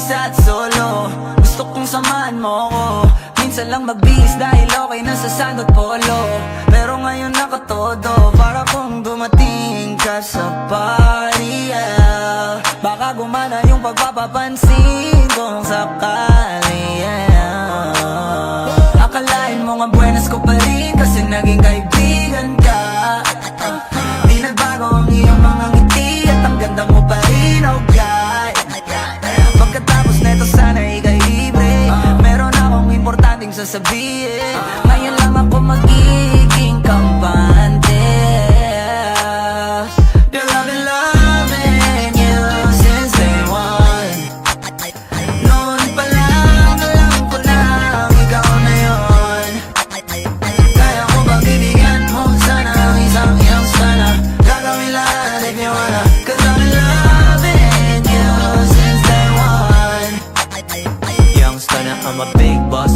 mag-isa at solo. Gusto kong samahan mo ko. Minsan lang magbihis dahil okay na sa sand at polo. Pero ngayon nakatodo, para kung dumating ka sa party, yeah. Baka gumana yung pagpapapansin kung sakali, yeah. Akalain mo nga buenas ko pa rin kasi naging kaibigan ka. Di nagbago ang iyong mga ngiti at ang ganda mo pa rin, oh God. Pagkatapos neto sana ika'y libre. Meron akong importanteng sasabihin. Ngayon lang ako magiging kampante. Girl, I've been loving you since day one. Noon pa lang alam ko na ikaw na yun. Kaya ko ba bibigyan mo sana ang isang iyong sana? Gagawin lahat if you wanna. Cause I've been loving you since day one. Youngster na I'm a big boss,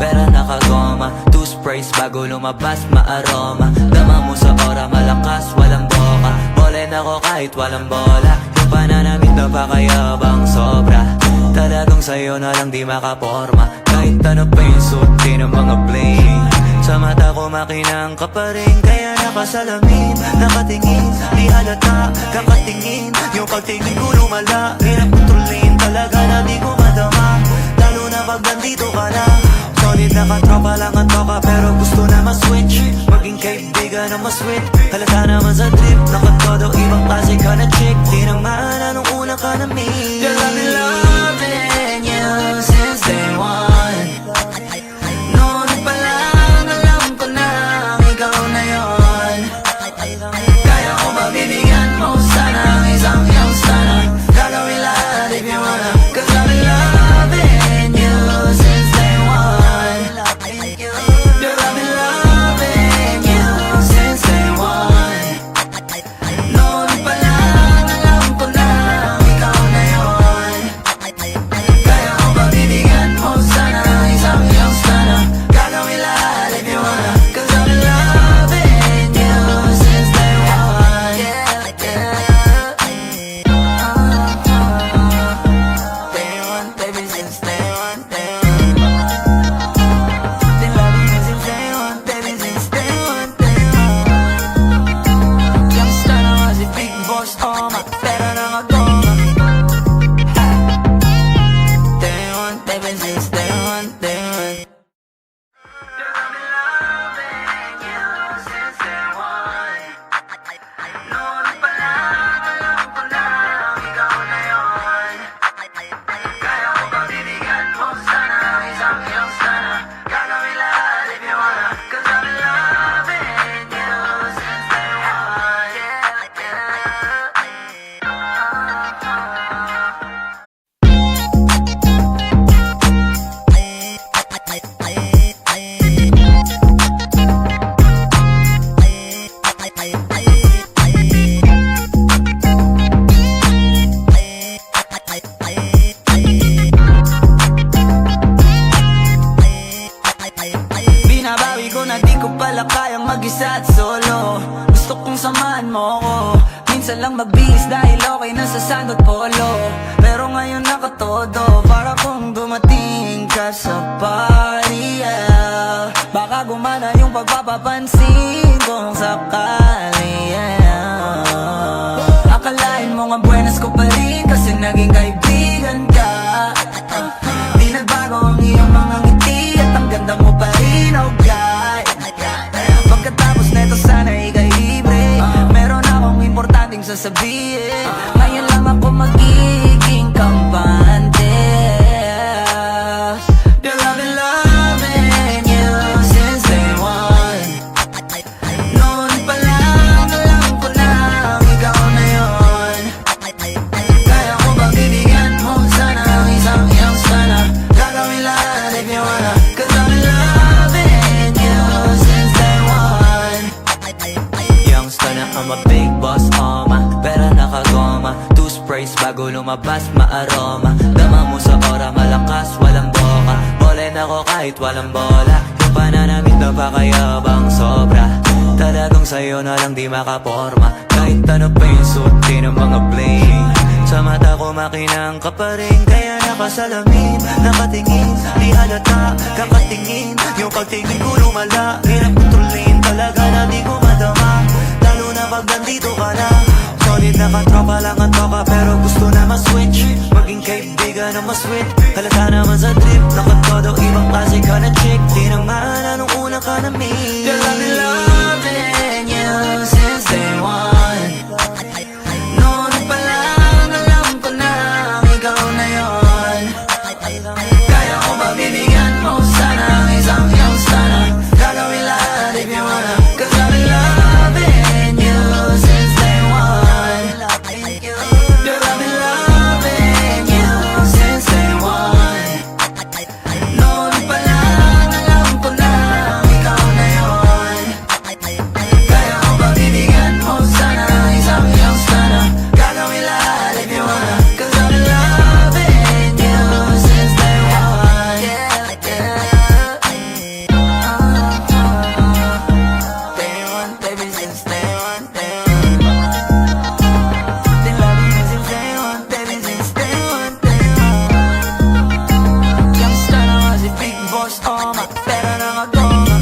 pera nakagoma. Two sprays bago lumabas maaroma. Dama mo sa ora malakas walang boka. Bolen ako kahit walang bola. Yung pananamit na pakayabang sobra. Talagang sa'yo na lang di makaporma. Kahit ano pa yung suotin ng mga bling. Sa mata ko makinang ka pa rin. Kaya nakasalamin, nakatingin. Di halata, kakatingin. Yung pagtingin ko lumala. Hirap kontrolin talaga na di ko madama. Lalo na pag nandito ka na. Solid na katropa lang ang toka. Pero gusto na ma-switch. Maging kaibigan na ma-sweet. Halata naman sa trip. Nakatodo ibang klase ka na chick. Di naman anong una ka na meet. Girl, I've been loving you since day one. Noon pa lang alam ko na ikaw na yun. Kaya ko ba bibigyan mo sana ang isang iyong sana? Gagawin lahat if you wanna. Cause I've been loving you since day one. Girl, I've been loving you since day one. Noon pa lang alam ko na ikaw na yun. Kaya ko ba bibigyan mo sana ang isang iyong sana? Gagawin lahat if you wanna. Cause I've been loving you since day one. Day one, baby, since day one, day one. Been loving you since day one, baby, since day one, day one. Youngster na nga si Big Boss, pera nakagoma. Day one, baby, since day one, day one. Girl, I've been loving you since day one. Noon pa lang alam ko na ikaw na yun. Kaya ko ba bibigyan mo sana ang isang iyong sana? Gagawin lahat if you wanna. Cause I've been loving you since day one. Binabawi ko na di ko pala kayang mag-isa at solo. Gusto kong samahan mo ko. Minsan lang magbihis dahil okay na sa sand at polo. Pero ngayon nakatodo, para kung dumating ka sa party, yeah. Baka gumana yung pagpapapansin kung sakali, yeah. Akalain mo nga buenas ko pa rin kasi naging kaibigan ka. Di nagbago ang iyong mga ngiti at ang ganda mo pa rin, oh God. Pagkatapos neto sana ika'y libre. Meron akong importanteng sasabihin. Ngayon lang ako magiging kampante. Girl, I've been loving you since day one. Noon pa lang alam ko na ikaw na yun. Kaya ko ba bibigyan mo sana ang isang iyong sana? Gagawin lahat if you wanna. Cause I've been loving you since day one. Youngster na I'm a big boss, pera nakagoma. Two sprays bago lumabas maaroma. Dama mo sa ora malakas walang boka. Bolen ako kahit walang bola. Yung pananamit na pakayabang sobra. Talagang sa'yo na lang di makaporma. Kahit ano pa yung suotin ng mga bling. Sa mata ko makinang ka pa rin, kaya nakasalamin, nakatingin, di halata, kakatingin. Yung pagtingin ko lumala, hirap kontrolin, talaga na di ko madama. Lalo na pag nandito ka na. Solid na katropa lang ang toka, pero gusto na ma-switch, maging kaibigan na mas-sweet. Halata naman sa trip, nakatodo, ibang klase ka na chick. Di naman anong una ka na meet. Girl, I've been loving you since day one. Noon pa lang alam ko na ikaw na yon. Kaya ko ba bibigyan mo sana ang isang iyong sana? Gagawin lahat if you wanna, 'cause I've been loving you since day one. Girl, I've been loving you since day one. Noon pa lang alam ko na ikaw na yon. Kaya ko ba bibigyan mo sana ang isang iyong sana? Gagawin lahat if you wanna, 'cause I've been loving you since day one. Day one, baby, since day one, day one. Been loving you since day one, baby, since day one, day one. Youngster na nga si Big Boss, oh my, pera na nga goma.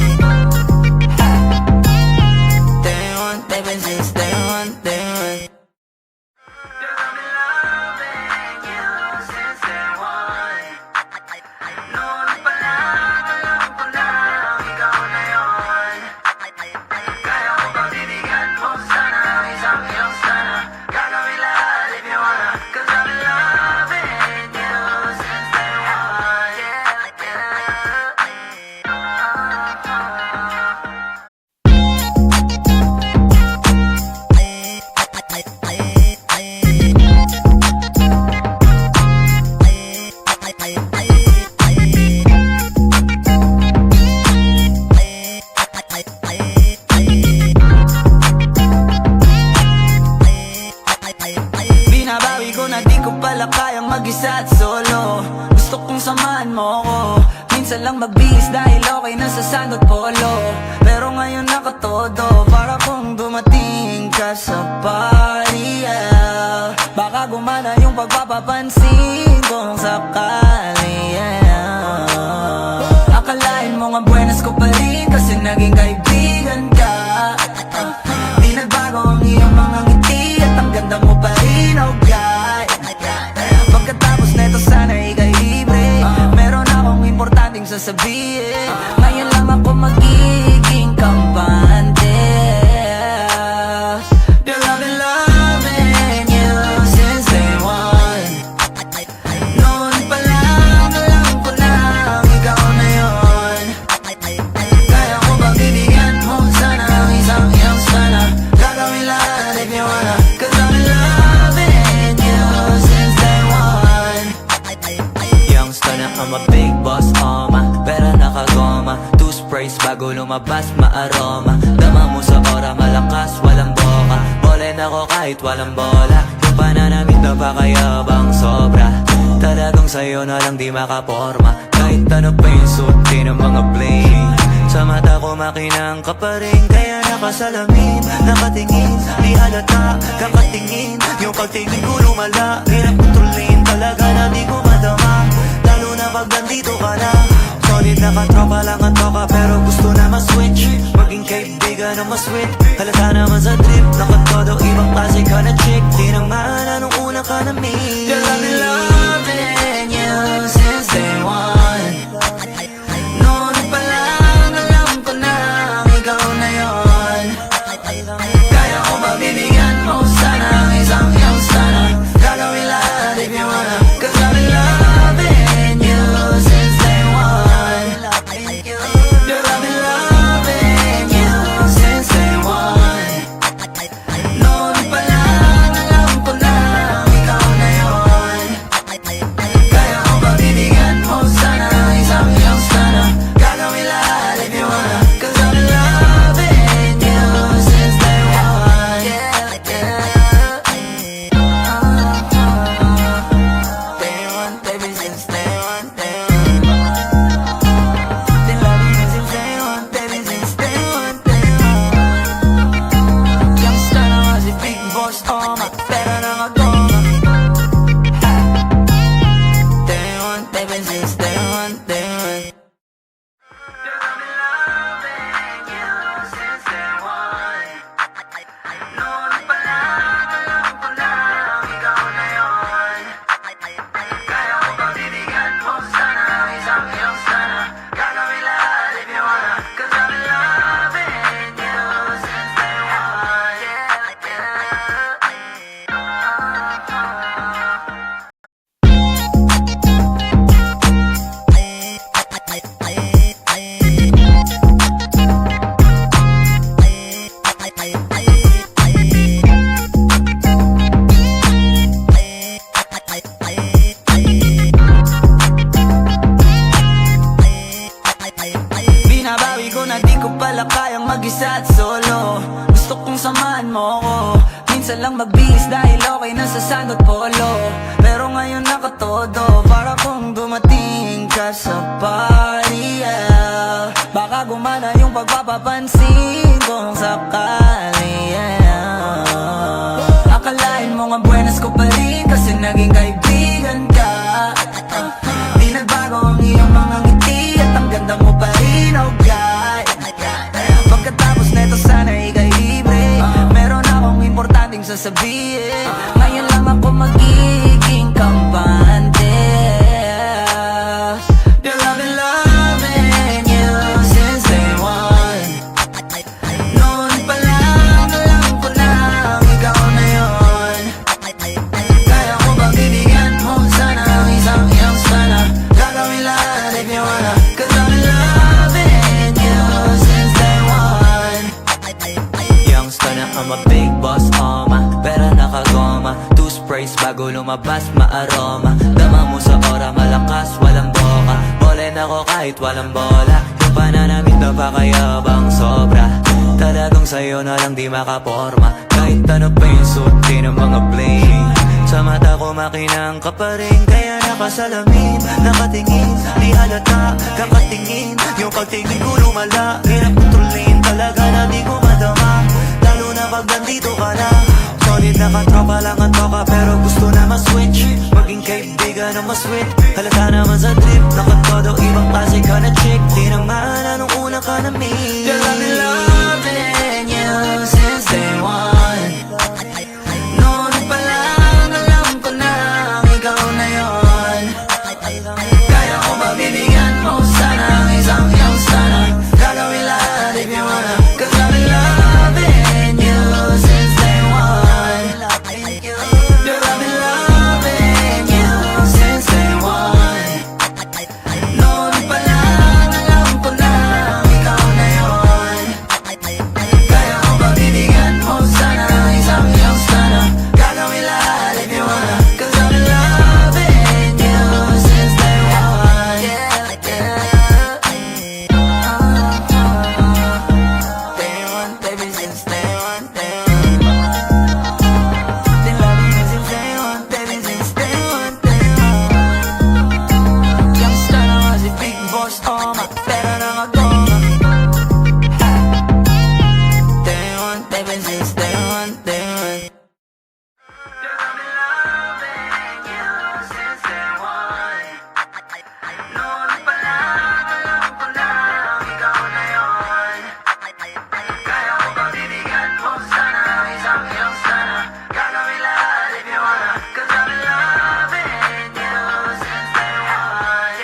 Day one, baby, since day one, day one. Girl, I've been loving you since day one. Noon pa lang alam ko na ikaw na yon. Kaya ko ba bibigyan mo sana ang isang iyong sana? Gagawin lahat if you wanna, 'cause I've been loving you since day one. Binabawi ko na di ko pala kayang mag-isa at solo. Gusto kong samahan mo ko, minsan lang magbihis dahil okay na sa sand at polo. Pero ngayon nakatodo, para kung dumating ka sa party, yeah. Baka gumana yung pagpapapansin kung sakali, yeah. Akalain mo nga buenas ko pa rin kasi naging kaibigan ka. Di nagbago ang iyong mga ngiti at ang ganda mo pa rin, oh God. Pagkatapos neto sana ika'y libre, meron akong importanteng sasabihin. Ngayon lang ako magiging kampante. Girl, I've been loving you since day one. Noon pa lang alam ko na ikaw na yon. Kaya ko ba bibigyan mo sana ang isang iyong sana? Gagawin lahat if you wanna, 'cause I've been loving you since day one. Youngster na I'm a big boss, oma, pera nakagoma. Two sprays bago lumabas, maaroma. Dama mo sa ora, malakas, walang boka. Bolen ako kahit walang bola. Yung pananamit na pakayabang sobra. Talagang sa'yo na lang di makaporma. Kahit ano pa yung suotin ng mga bling. Sa mata ko makinang ka pa rin, kaya nakasalamin, nakatingin, di halata, kakatingin. Yung pagtingin ko lumala, hirap kontrolin, talaga na di ko madama. Lalo na pag nandito ka na. Solid na katropa lang ang toka, pero gusto na ma-switch, maging kaibigan na mas-sweet. Halata naman sa trip, nakatodo, ibang klase ka na chick. Di naman anong una ka na meet. Girl, I've been loving you since day one. Noon pa lang alam ko na ikaw na yon. Kaya ko ba bibigyan mo sana ang isang iyong sana? Gagawin lahat if you wanna, 'cause I've been loving you since day one. Girl, I've been loving you since day one. Noon pa lang alam ko na ikaw na yon. Kaya ko ba bibigyan mo sana mag-isa at solo. Gusto kong samahan mo ko. Minsan lang magbihis dahil okay na sa sand at polo. Pero ngayon nakatodo, para kung dumating ka sa party, yeah. Baka gumana yung pagpapapansin kung sakali, yeah. Akalain mo nga buenas ko pa rin kasi naging kaibigan ka. Di nagbago ang iyong mga ngiti at ang ganda mo pa rin, oh God. Pagkatapos neto sana ika'y libre. Meron akong importanteng sasabihin. Ngayon lang ako magiging kampante. Girl, I've been loving you since day one. Noon pa lang alam ko na ikaw na yun. Kaya ko ba bibigyan mo sana ang isang iyong sana? Gagawin lahat if you wanna. Cause I've been loving you since day one. Youngster na I'm a big boss, pera nakagoma. Two sprays bago lumabas maaroma. Dama mo sa ora malakas, walang boka. Bolen ako kahit walang bola. Yung pananamit na pakayabang sobra. Talagang sa'yo na lang di makaporma. Kahit ano pa yung suotin ng mga bling. Sa mata ko makinang ka pa rin. Kaya nakasalamin, nakatingin. Di halata, kakatingin. Yung pagtingin ko lumala. Hirap kontrolin talaga na di ko madama. Lalo na pag nandito ka na. Solid na katropa lang ang toka. Pero gusto na ma-switch. Maging kaibigan na ma-sweet. Halata naman sa trip. Nakatodo ibang klase ka na chick. Di naman anong una ka na meet. Girl, I've been loving you since day one. Noon pa lang alam ko na ikaw na yun. Kaya ko ba bibigyan mo sana ang isang iyong sana? Gagawin lahat if you wanna. Cause I've been loving you since day one. Girl, I've been loving you since day one. Noon pa lang alam ko na ikaw na yun. Kaya ko ba bibigyan mo sana ang isang iyong sana? Gagawin lahat if you wanna. Cause I've been loving you since day one. Day one, baby, since day one, day one. Been loving you since day one, baby, since day one, day one. Youngster na nga si Big Boss, pera na nga goma. Day one, baby, since day one, day one. Girl, I've been loving you since day one. Noon pa lang alam ko na ikaw na yun. Kaya ko ba bibigyan mo sana ang isang iyong sana? Gagawin lahat if you wanna. Cause I've been loving you since day one.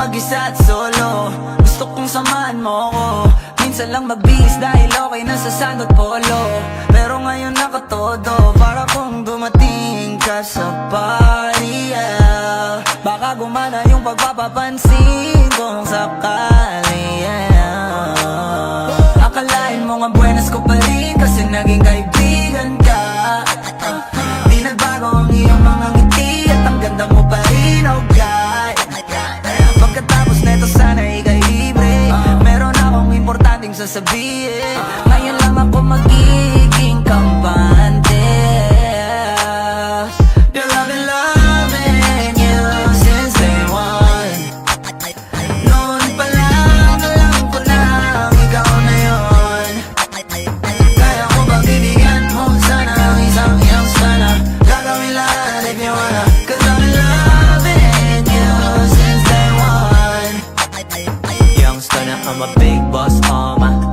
mag-isa at solo. Gusto kong samahan mo ko. Minsan lang magbihis dahil okay na sa sand at polo. Pero ngayon nakatodo, para kung dumating ka sa party, yeah. Baka gumana yung pagpapapansin kung sakali, yeah. Akalain mo nga mga buenas ko pa rin kasi naging kaibigan ka. Di nagbago ang iyong mga ngiti at ang ganda mo pa rin, oh God. Pagkatapos neto sana ika'y libre, meron akong importanteng sasabihin. Ngayon lang ako magiging kampante. Girl, I've been loving you since day one. Noon pa lang alam ko na ikaw na yun. Kaya ko bang bibigyan mo sana ang isang iyong sana. Gagawin lahat if you wanna, 'cause I've been loving you since day one. Youngster na I'm a big boss,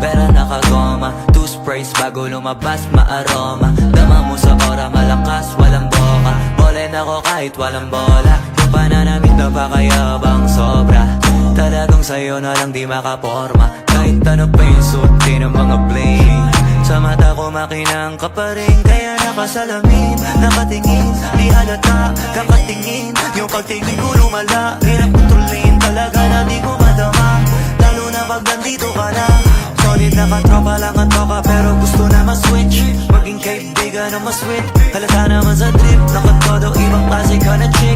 pera nakagoma. Two sprays bago lumabas maaroma. Dama mo sa ora malakas walang boka. Bolen ako kahit walang bola. Yung pananamit na pakayabang sobra. Talagang sa'yo na lang di makaporma. Kahit ano pa yung suotin ng mga bling. Sa mata ko makinang ka pa rin. Kaya nakasalamin, nakatingin. Di halata, kakatingin. Yung pagtingin ko lumala. Hirap kontrolin talaga na di ko madama. Lalo na pag nandito ka na. Solid na katropa lang ang toka, pero gusto na ma-switch. Maging kaibigan na mas sweet. Halata naman sa trip, nakatodo ibang klase ka na chick.